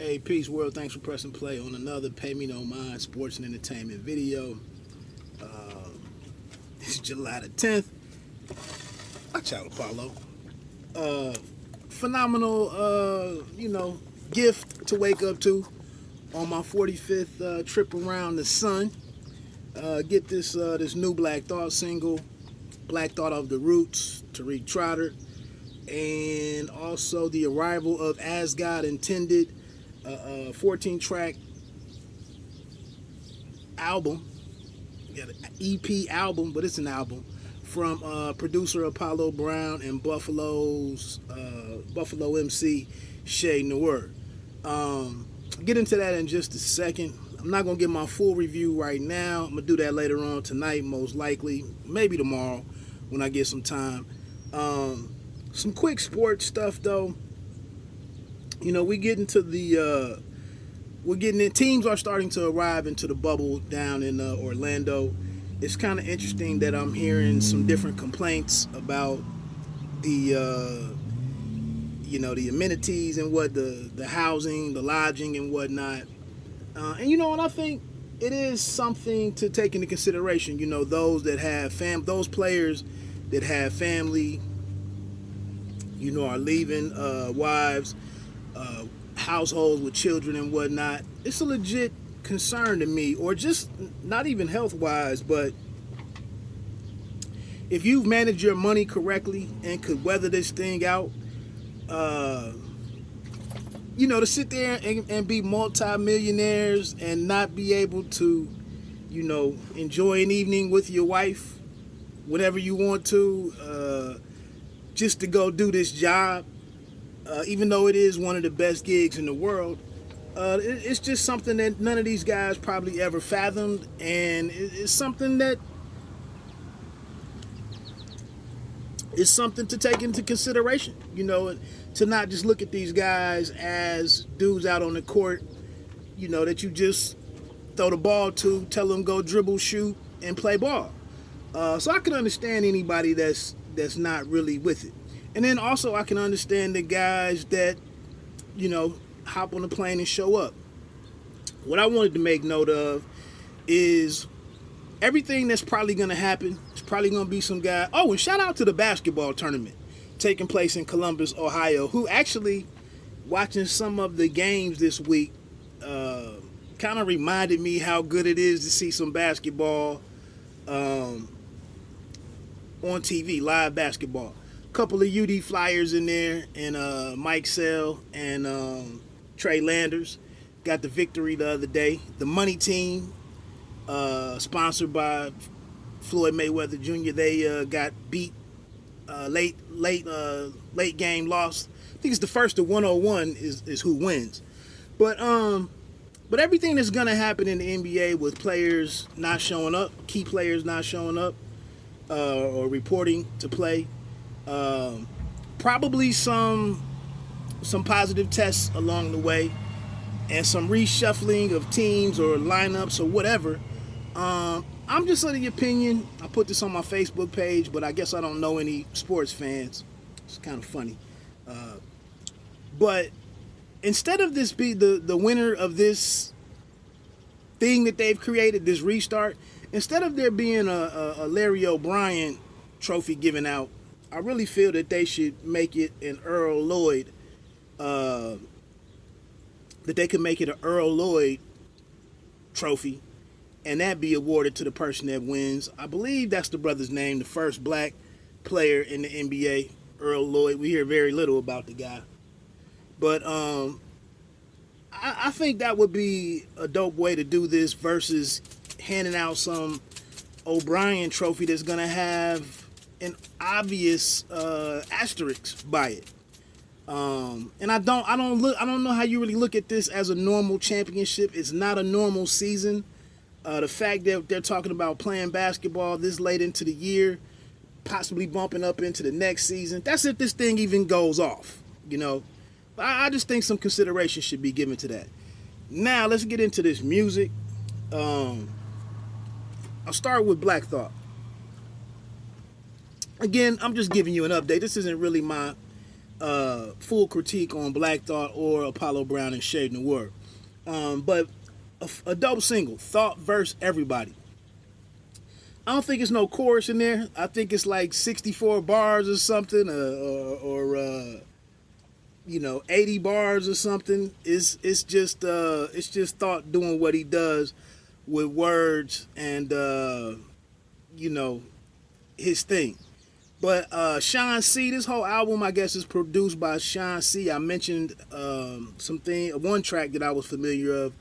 Hey, peace world. Thanks for pressing play on another Pay Me No Mind sports and entertainment video. It's July the 10th. Watch out, Apollo. Uh, Phenomenal, gift to wake up to on my 45th trip around the sun. Get this new Black Thought single, Black Thought of the Roots, Tariq Trotter, and also the arrival of As God Intended, 14-track album. You got an EP album, but it's an album from producer Apollo Brown and Buffalo emcee Ché Noir. I'll get into that in just a second. I'm not gonna get my full review right now. I'm gonna do that later on tonight, most likely, maybe tomorrow when I get some time. Some quick sports stuff though. You know, we're getting in. Teams are starting to arrive into the bubble down in Orlando. It's kind of interesting that I'm hearing some different complaints about the the amenities and what the housing, the lodging and whatnot. And you know what, I think it is something to take into consideration. You know, those that have those players that have family, you know, are leaving wives, households with children and whatnot. It's a legit concern to me, or just not even health wise, but if you've managed your money correctly and could weather this thing out, to sit there and be multi-millionaires and not be able to, enjoy an evening with your wife whenever you want to, just to go do this job, even though it is one of the best gigs in the world. It's just something that none of these guys probably ever fathomed, and it's something that is something to take into consideration, to not just look at these guys as dudes out on the court, that you just throw the ball to, tell them go dribble, shoot, and play ball. So I can understand anybody that's not really with it. And then also I can understand the guys that, hop on the plane and show up. What I wanted to make note of is everything that's probably going to happen. It's probably going to be some guy. Oh, and shout out to the basketball tournament taking place in Columbus, Ohio, who actually, watching some of the games this week, kind of reminded me how good it is to see some basketball on TV, live basketball. Couple of UD Flyers in there, and Mike Sell and Trey Landers got the victory the other day. The Money Team, sponsored by Floyd Mayweather Jr., they got beat late game loss. I think it's the first to 101 is who wins. But everything that's gonna happen in the NBA with players not showing up, key players not showing up, or reporting to play. Probably some positive tests along the way, and some reshuffling of teams or lineups or whatever. I'm just of the opinion, I put this on my Facebook page, but I guess I don't know any sports fans. It's kind of funny. But instead of this be the winner of this thing that they've created, this restart, instead of there being a Larry O'Brien trophy given out, I really feel that they should make it an Earl Lloyd, that they could make it an Earl Lloyd trophy, and that be awarded to the person that wins. I believe that's the brother's name, the first black player in the NBA, Earl Lloyd. We hear very little about the guy. But I think that would be a dope way to do this versus handing out some O'Brien trophy that's going to have an obvious asterisk by it. And I don't know how you really look at this as a normal championship. It's not a normal season. The fact that they're talking about playing basketball this late into the year, possibly bumping up into the next season, that's if this thing even goes off, I just think some consideration should be given to that. Now let's get into this music. I'll start with Black Thought. Again, I'm just giving you an update. This isn't really my full critique on Black Thought or Apollo Brown and Ché Noir. But a dope single, Thought verse Everybody. I don't think it's no chorus in there. I think it's like 64 bars or something, or 80 bars or something. It's just Thought doing what he does with words and his thing. But Sean C, this whole album I guess is produced by Sean C. I mentioned one track that I was familiar of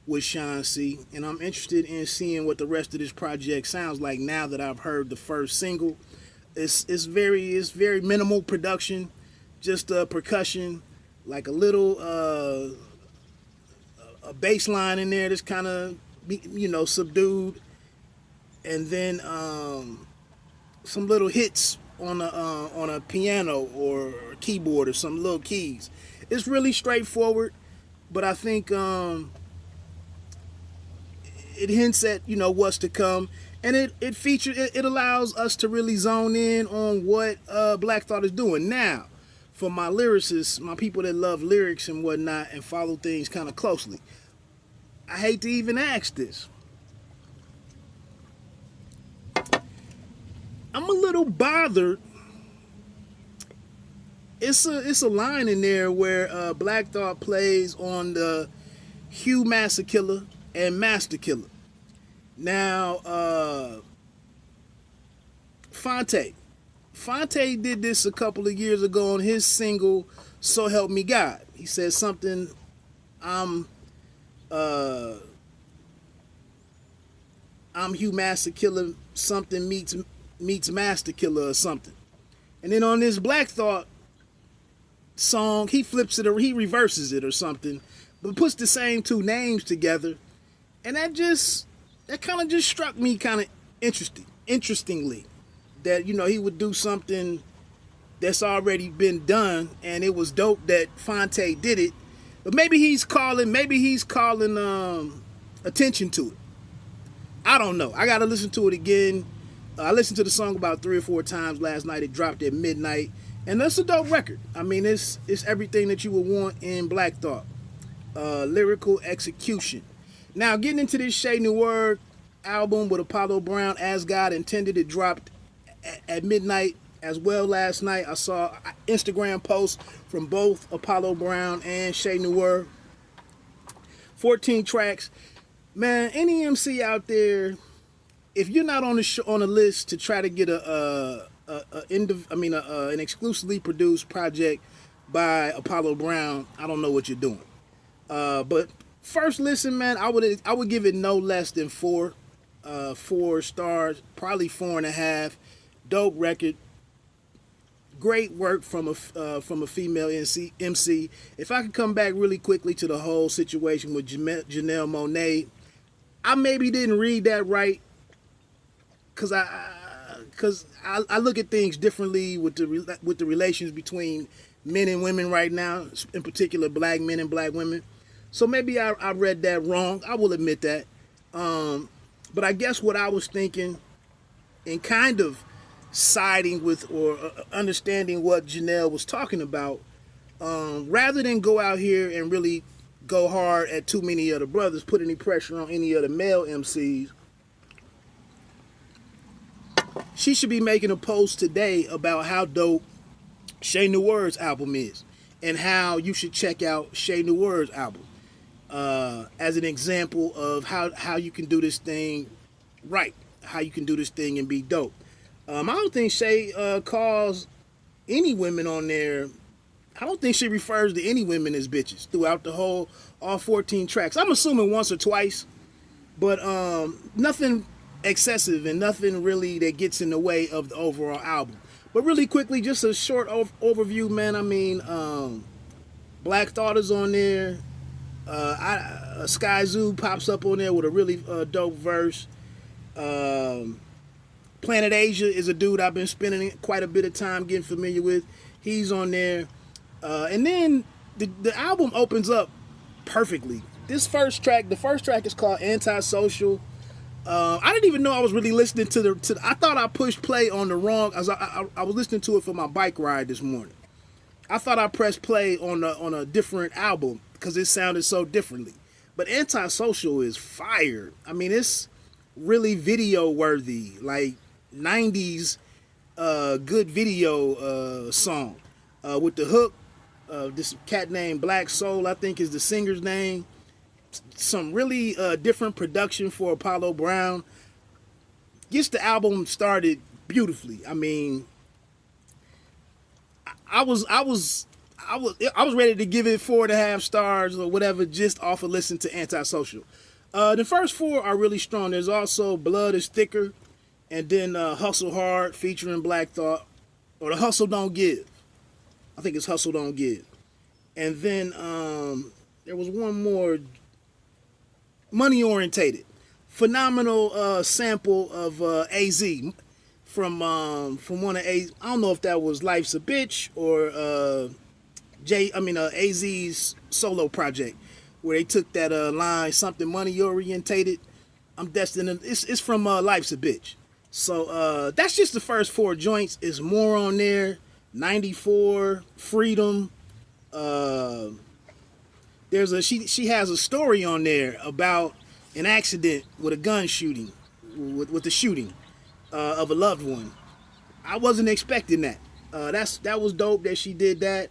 with Sean C, and I'm interested in seeing what the rest of this project sounds like now that I've heard the first single. It's very minimal production, just percussion, like a little a bass line in there that's kind of subdued, and then some little hits on a piano or keyboard or some little keys. It's really straightforward, but I think it hints at what's to come, and it allows us to really zone in on what Black Thought is doing. Now, for my lyricists, my people that love lyrics and whatnot and follow things kind of closely, I hate to even ask this. I'm a little bothered. It's a line in there where Black Thought plays on the Hugh Master Killer and Master Killer. Now, Fonte did this a couple of years ago on his single "So Help Me God." He said something, I'm Hugh Master Killer, something meets Master Killer or something. And then on this Black Thought song, he flips it or he reverses it or something, but puts the same two names together. And that kind of just struck me kind of interestingly, that he would do something that's already been done, and it was dope that Fonte did it. But maybe he's calling attention to it. I don't know. I gotta listen to it again. I listened to the song about 3 or 4 times last night. It dropped at midnight, and that's a dope record. I mean, it's everything that you would want in Black Thought. Lyrical execution. Now, getting into this Ché Noir album with Apollo Brown, As God Intended, it dropped at midnight as well last night. I saw Instagram posts from both Apollo Brown and Ché Noir. 14 tracks. Man, any MC out there, if you're not on the list to try to get an exclusively produced project by Apollo Brown, I don't know what you're doing. But first listen, man, I would give it no less than 4 stars, probably 4.5. Dope record. Great work from a female MC. If I could come back really quickly to the whole situation with Janelle Monáe, I maybe didn't read that right, because I look at things differently with the relations between men and women right now, in particular black men and black women. So maybe I read that wrong. I will admit that. But I guess what I was thinking, and kind of siding with or understanding what Janelle was talking about, rather than go out here and really go hard at too many other brothers, put any pressure on any other male MCs, she should be making a post today about how dope Ché Noir's album is and how you should check out Ché Noir's album as an example of how you can do this thing right, how you can do this thing and be dope. I don't think Ché calls any women on there. I don't think she refers to any women as bitches throughout all 14 tracks. I'm assuming once or twice, but nothing excessive and nothing really that gets in the way of the overall album. But really quickly, just a short overview, man. I mean, Black Thought is on there. Sky Zoo pops up on there with a really dope verse. Planet Asia is a dude I've been spending quite a bit of time getting familiar with. He's on there. And then the album opens up perfectly. The first track is called Antisocial. I didn't even know I was really listening to I thought I pushed play on the wrong. I was listening to it for my bike ride this morning. I thought I pressed play on a different album because it sounded so differently. But Antisocial is fire. I mean, it's really video worthy, like 90s good video song with the hook. This cat named Blakk Soul, I think, is the singer's name. Some really different production for Apollo Brown. Gets the album started beautifully. I mean, I was ready to give it 4.5 stars or whatever just off of listening to Antisocial. The first 4 are really strong. There's also Blood is Thicker, and then Hustle Hard featuring Black Thought, or The Hustle Don't Give. I think it's Hustle Don't Give. And then there was one more, Money Orientated. Phenomenal sample of AZ from one of AZ. I don't know if that was Life's a Bitch or AZ's solo project, where they took that line, something money orientated. I'm destined. It's from Life's a Bitch. So that's just the first 4 joints. There's more on there. 94, Freedom. There's she has a story on there about an accident with a gun shooting, with the shooting of a loved one. I wasn't expecting that. That was dope that she did that.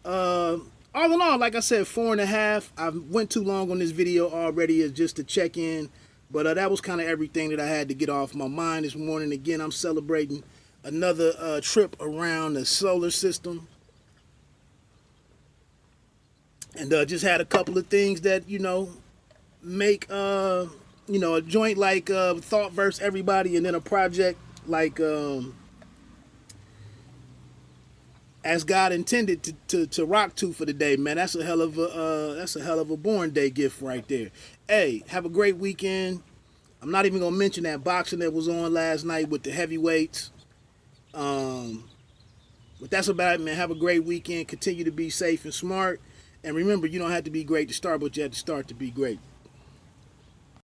All in all, like I said, 4.5. I went too long on this video already as just to check in, but that was kind of everything that I had to get off my mind this morning. Again, I'm celebrating another trip around the solar system, and just had a couple of things that make a joint like Thought Verse Everybody, and then a project like As God Intended to rock to for the day, man. That's a hell of a born day gift right there. Hey, have a great weekend. I'm not even gonna mention that boxing that was on last night with the heavyweights. But that's about it, man. Have a great weekend. Continue to be safe and smart. And remember, you don't have to be great to start, but you have to start to be great.